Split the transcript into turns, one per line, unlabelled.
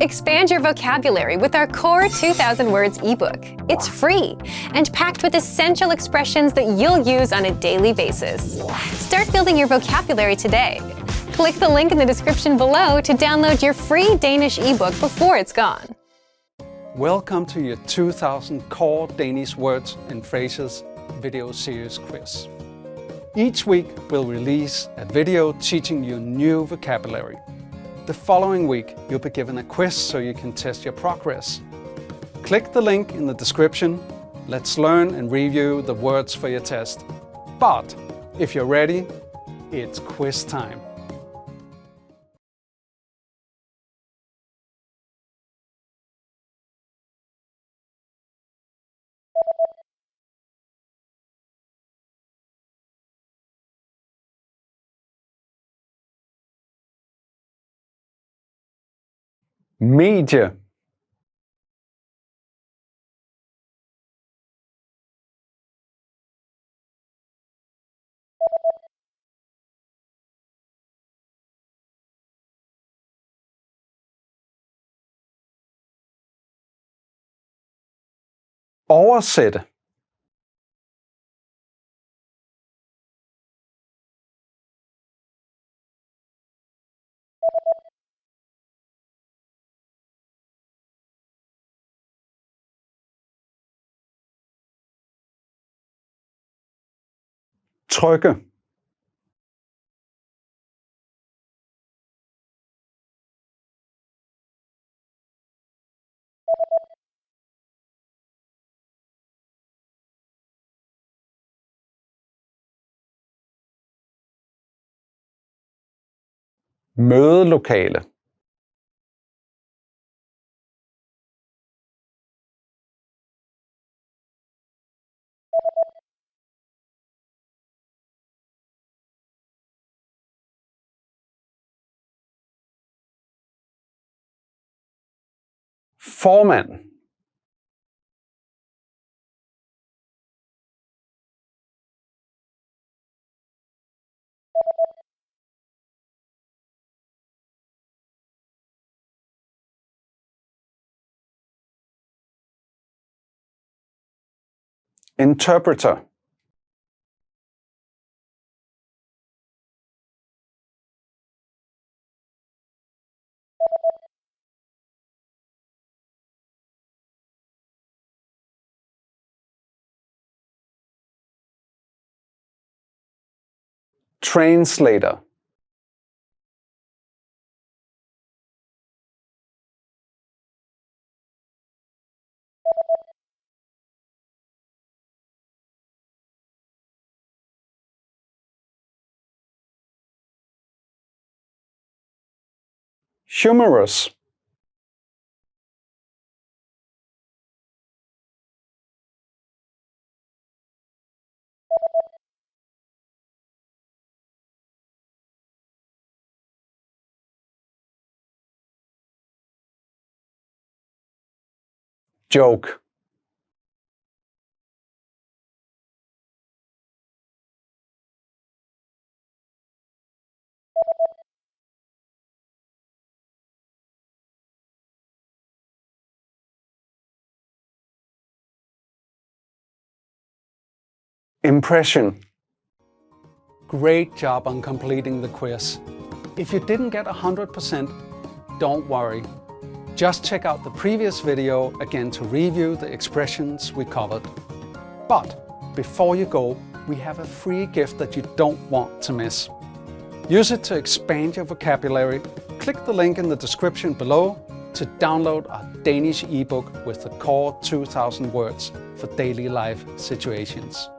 Expand your vocabulary with our Core 2000 Words ebook. It's free and packed with essential expressions that you'll use on a daily basis. Start building your vocabulary today. Click the link in the description below to download your free Danish ebook before it's gone.
Welcome to your 2000 Core Danish Words and Phrases video series quiz. Each week we'll release a video teaching you new vocabulary. The following week you'll be given a quiz so you can test your progress. Click the link in the description. Let's learn and review the words for your test. But if you're ready, it's quiz time. Medie. Oversætte. Trykke. Mødelokale. Formand. Interpreter. Translator. Humorous. Joke. Impression. Great job on completing the quiz. If you didn't get 100%, don't worry. Just check out the previous video again to review the expressions we covered. But before you go, we have a free gift that you don't want to miss. Use it to expand your vocabulary. Click the link in the description below to download our Danish ebook with the Core 2000 Words for daily life situations.